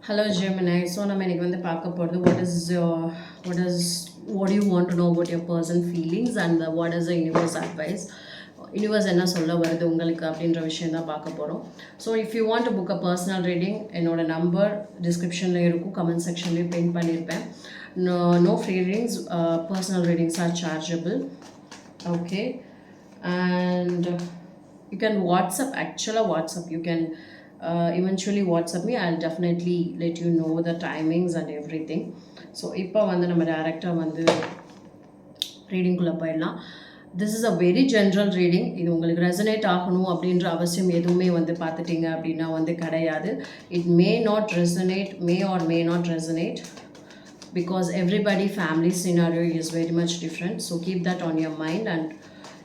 Hello Gemini. So நம்ம இன்னைக்கு வந்து பார்க்க போகிறது what do you want to know about your person feelings and what is the universe advice. Universe என்ன சொல்ல வருது உங்களுக்கு அப்படின்ற விஷயம் தான் பார்க்க போகிறோம். So if you want to book a personal reading என்னோட நம்பர் டிஸ்கிரிப்ஷனில் இருக்கும், கமெண்ட் செக்ஷன்லேயும் பின் பண்ணியிருப்பேன். No free readings, personal readings are chargeable. Okay, and you can WhatsApp, actually WhatsApp, you can eventually WhatsApp me. I'll definitely let you know the timings and everything. So இப்போ வந்து நம்ம டேரெக்டாக வந்து ரீடிங்குள்ளே போயிடலாம். This is a very general reading. இது உங்களுக்கு resonate ஆகணும் அப்படின்ற அவசியம் எதுவுமே வந்து பார்த்துட்டிங்க அப்படின்னா வந்து கிடையாது. It may not resonate, May R may not resonate, because everybody family scenario is very much different. So keep that on your mind, and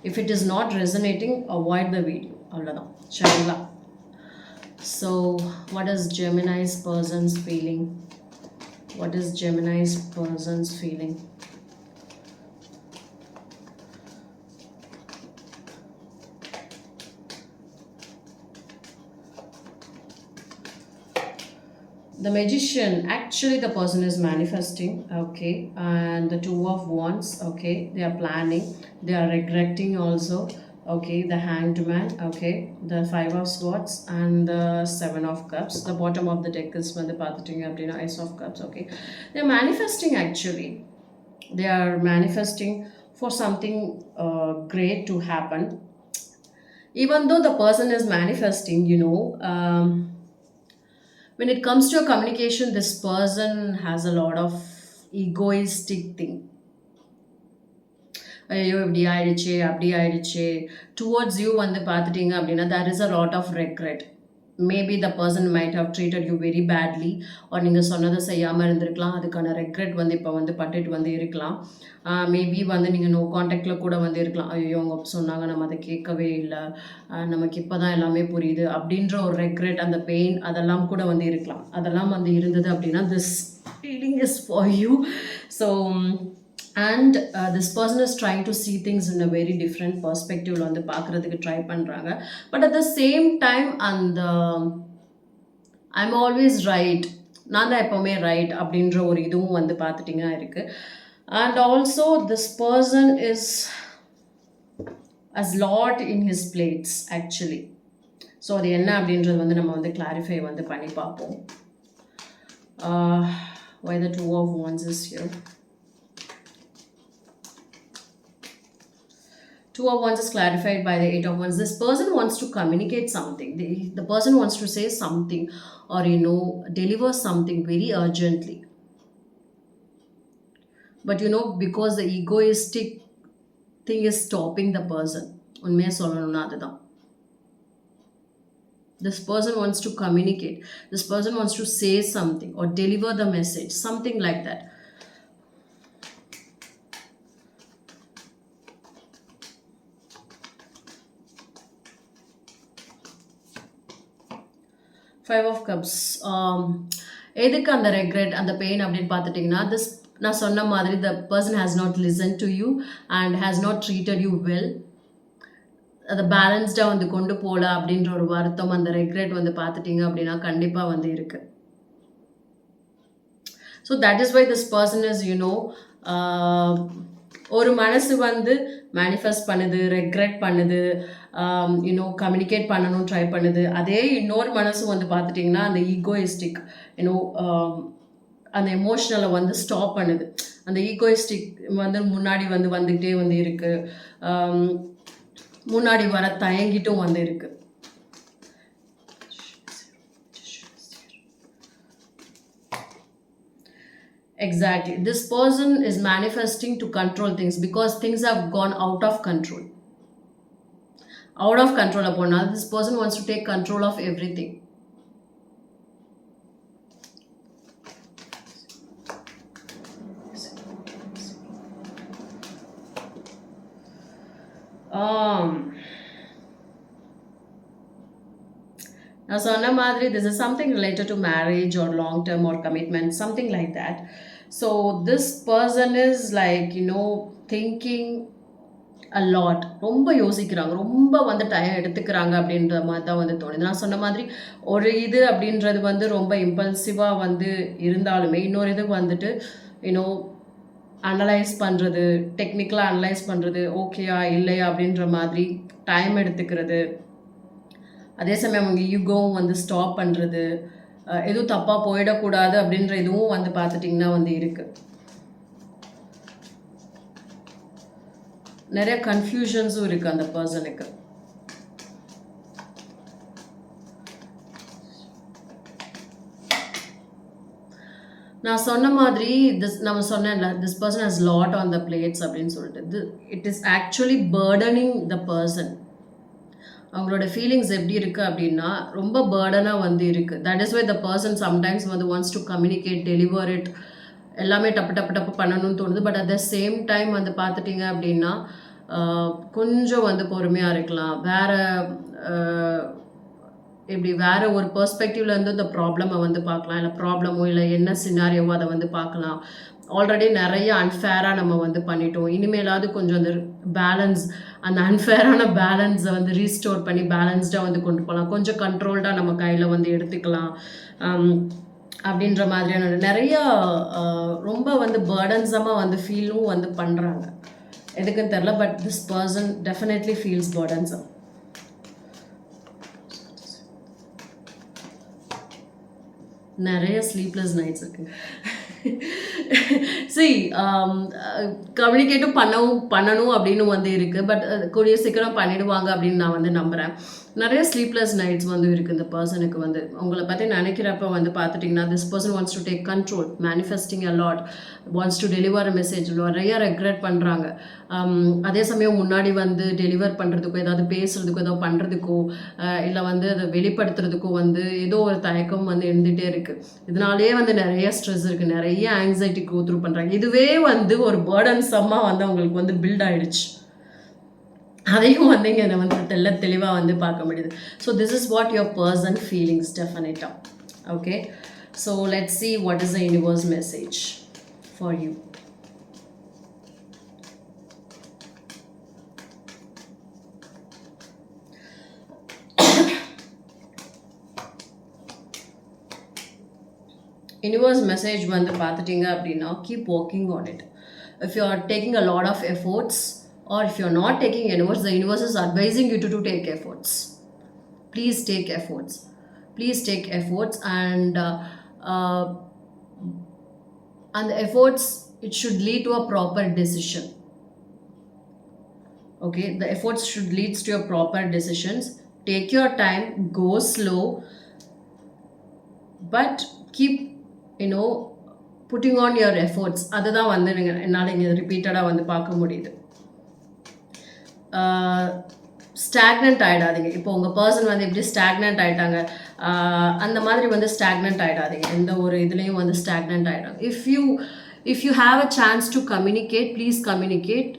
if it is not resonating, avoid the video. அவ்வளோதான், சரிங்களா? So what is Gemini's person's feeling? What is Gemini's person's feeling? The Magician, actually the person is manifesting, okay, and the Two of Wands, okay, they are planning, they are regretting also, okay, the Hanged Man, okay, the Five of Swords and the Seven of Cups. The bottom of the deck is வந்து பார்த்துட்டிங்க அப்படின்னா Ace of Cups, okay. They are manifesting, actually they are manifesting for something great to happen. Even though the person is manifesting, when it comes to a communication, this person has a lot of egoistic thing. ஐயோ இப்படி ஆயிடுச்சு அப்படி ஆயிடுச்சு towards you வந்து பார்த்துட்டிங்க அப்படின்னா there is a lot of regret. Maybe the person might have treated you very badly, or நீங்கள் சொன்னதை செய்யாமல் இருந்திருக்கலாம். அதுக்கான ரெக்ரெட் வந்து இப்போ வந்து பட்டுட்டு வந்து இருக்கலாம். மேபி வந்து நீங்கள் நோ காண்டாக்டில் கூட வந்து இருக்கலாம். ஐயோ அவங்க சொன்னாங்க, நம்ம அதை கேட்கவே இல்லை, நமக்கு இப்போ தான் எல்லாமே புரியுது அப்படின்ற ஒரு ரெக்ரெட், அந்த பெயின் அதெல்லாம் கூட வந்து இருக்கலாம். அதெல்லாம் வந்து இருந்தது அப்படின்னா this feeling is for you. So and this person is trying to see things in a very different perspective வந்து பார்க்குறதுக்கு ட்ரை பண்ணுறாங்க. But at the same time அந்த I'm always right, நான் தான் எப்போவுமே ரைட் அப்படின்ற ஒரு இதுவும் வந்து பார்த்துட்டிங்கன்னா இருக்குது. And also this person is as lot in his plates actually. So அது என்ன அப்படின்றது வந்து நம்ம வந்து கிளாரிஃபை வந்து பண்ணி பார்ப்போம். Why the Two of Wands is here? Two of Wands is clarified by the Eight of Wands. This person wants to communicate something. The person wants to say something, or deliver something very urgently. But because the egoistic thing is stopping the person. உண்மையாக சொல்லணும்னா அதுதான். This person wants to communicate. This person wants to say something or deliver the message, something like that. Five of Cups. எதுக்கு அந்த regret, அந்த pain அப்படின்னு பார்த்துட்டிங்கன்னா, நான் சொன்ன மாதிரி the person has not listened to you and has not treated you well. அதை பேலன்ஸ்டாக வந்து கொண்டு போகல அப்படின்ற ஒரு வருத்தம், அந்த ரெக்ரெட் வந்து பார்த்துட்டிங்க அப்படின்னா கண்டிப்பாக வந்து இருக்குது. So that is why this person is ஒரு மனசு வந்து மேனிஃபெஸ்ட் பண்ணுது, ரெக்ரெட் பண்ணுது, கம்யூனிகேட் பண்ணணும் ட்ரை பண்ணுது. அதே இன்னொரு மனசு வந்து பார்த்துட்டிங்கன்னா அந்த ஈகோயிஸ்டிக் அந்த எமோஷ்னலை வந்து ஸ்டாப் பண்ணுது. அந்த ஈகோயிஸ்டிக் வந்து முன்னாடி வந்து வந்துக்கிட்டே வந்து இருக்குது, முன்னாடி வர தயங்கிட்டும் வந்து இருக்குது. Exactly. This person is manifesting to control things because things have gone out of control. Out of control upon now. This person wants to take control of everything. நான் சொன்ன மாதிரி this is something related to marriage or long term or commitment, something like that. So this person is like thinking a lot. ரொம்ப யோசிக்கிறாங்க. ரொம்ப வந்து time எடுத்துக்கிறாங்க அப்படின்ற மாதிரி தான் வந்து தோணுது. நான் சொன்ன மாதிரி ஒரு இது அப்படின்றது வந்து ரொம்ப இம்பல்சிவா வந்து இருந்தாலுமே, இன்னொரு இது வந்துட்டு யூனோ அனலைஸ் பண்ணுறது, டெக்னிக்கலா அனலைஸ் பண்ணுறது, ஓகேயா இல்லையா அப்படின்ற மாதிரி டைம் எடுத்துக்கிறது. அதே சமயம் அவங்க ஈகோவும் வந்து ஸ்டாப் பண்ணுறது, எதுவும் தப்பாக போயிடக்கூடாது அப்படின்ற இதுவும் வந்து பார்த்துட்டிங்கன்னா வந்து இருக்குது. நிறைய கன்ஃபியூஷன்ஸும் இருக்குது அந்த பர்சனுக்கு. நான் சொன்ன மாதிரி நம்ம சொன்னேன்ல, this person has lot on the plates அப்படின்னு சொல்லிட்டு, it is actually burdening the person. அவங்களோட ஃபீலிங்ஸ் எப்படி இருக்குது அப்படின்னா ரொம்ப பேர்டனாக வந்து இருக்குது. That is why the person sometimes வந்து wants to communicate, deliver it, எல்லாமே டப்பு டப்பு டப்பு பண்ணணும்னு தோணுது. But at the same time வந்து பார்த்துட்டிங்க அப்படின்னா கொஞ்சம் வந்து பொறுமையாக இருக்கலாம். இப்படி வேற ஒரு பெர்ஸ்பெக்டிவ்லேருந்து இந்த ப்ராப்ளமை வந்து பார்க்கலாம். இல்லை ப்ராப்ளமோ இல்லை என்ன சினாரியோவோ அதை வந்து பார்க்கலாம். ஆல்ரெடி நிறைய அன்ஃபேராக நம்ம வந்து பண்ணிட்டோம். இனிமேலாவது கொஞ்சம் அந்த பேலன்ஸ், அந்த அன்ஃபேரான பேலன்ஸை வந்து ரீஸ்டோர் பண்ணி பேலன்ஸ்டாக வந்து கொண்டு போகலாம். கொஞ்சம் கண்ட்ரோல்டாக நம்ம கையில் வந்து எடுத்துக்கலாம் அப்படின்ற மாதிரியான நிறையா ரொம்ப வந்து பேர்டன்ஸமாக வந்து ஃபீலும் வந்து பண்ணுறாங்க. எதுக்குன்னு தெரில, but this person definitely feels burdensome. நிறைய ஸ்லீப்லெஸ் நைட்ஸ் இருக்குது. சி கம்யூனிகேட்டும் பண்ணணும் அப்படின்னு வந்து இருக்குது. பட் கூடிய சீக்கிரம் பண்ணிடுவாங்க அப்படின்னு நான் வந்து நம்புகிறேன். நிறைய ஸ்லீப்லெஸ் நைட்ஸ் வந்து இருக்குது இந்த பர்சனுக்கு வந்து. உங்களை பற்றி நினைக்கிறப்ப வந்து பார்த்துட்டிங்கன்னா this person wants to take control, manifesting a lot, wants to deliver a message. நிறைய ரெக்ரெட் பண்ணுறாங்க. அதே சமயம் முன்னாடி வந்து டெலிவர் பண்ணுறதுக்கோ, ஏதாவது பேசுகிறதுக்கோ, ஏதோ பண்ணுறதுக்கோ, இல்லை வந்து அதை வெளிப்படுத்துறதுக்கோ வந்து ஏதோ ஒரு தயக்கம் வந்து இருந்துகிட்டே இருக்குது. இதனாலேயே வந்து நிறைய ஸ்ட்ரெஸ் இருக்குது, நிறைய ஆங்ஸைட்டி கோ த்ரூ பண்ணுறாங்க. இதுவே வந்து ஒரு பேர்டன்ஸமாக வந்து அவங்களுக்கு வந்து பில்ட் ஆகிடுச்சு. அதையும் வந்து இங்கே வந்து தெளிவாக வந்து பார்க்க முடியுது. So this is what your person feelings டெஃபினட்டாக. Okay, so let's see what is the universe message for you. Universe message வந்து பார்த்துட்டிங்க அப்படின்னா keep working on it. If you are taking a lot of efforts, or if you're not taking efforts, the universe is advising you to take efforts. Please take efforts. Please take efforts, and the efforts, it should lead to a proper decision. Okay, the efforts should lead to your proper decisions. Take your time, go slow, but keep putting on your efforts. அதுதான் வந்து என்னால் இங்கே ரிப்பீட்டடாக வந்து பார்க்க முடியுது. Stagnant ஆகிடாதீங்க. இப்போ உங்கள் பர்சன் வந்து எப்படி ஸ்டாக்னன்ட் ஆகிட்டாங்க, அந்த மாதிரி வந்து ஸ்டாக்னன்ட் ஆகிடாதீங்க. எந்த ஒரு இதுலேயும் வந்து ஸ்டாக்னன்ட் ஆகிடாங்க. If you have a chance to communicate, please communicate.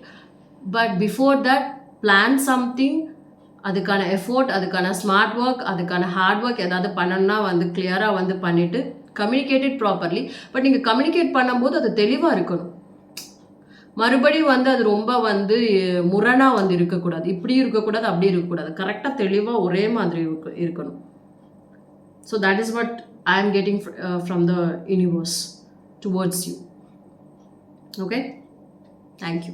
But before that plan something. அதுக்கான எஃபோர்ட், அதுக்கான ஸ்மார்ட் ஒர்க், அதுக்கான ஹார்ட் ஒர்க் ஏதாவது பண்ணணும்னா வந்து கிளியராக வந்து பண்ணிவிட்டு கம்யூனிகேட்டட் ப்ராப்பர்லி. பட் நீங்கள் கம்யூனிகேட் பண்ணும்போது அது தெளிவாக இருக்கணும். மறுபடியும் வந்து அது ரொம்ப வந்து முரணாக வந்து இருக்கக்கூடாது. இப்படியும் இருக்கக்கூடாது, அப்படியும் இருக்கக்கூடாது. கரெக்டாக தெளிவாக ஒரே மாதிரி இருக்கணும். So that is what I ஆம் getting from the universe towards you. Okay, thank you.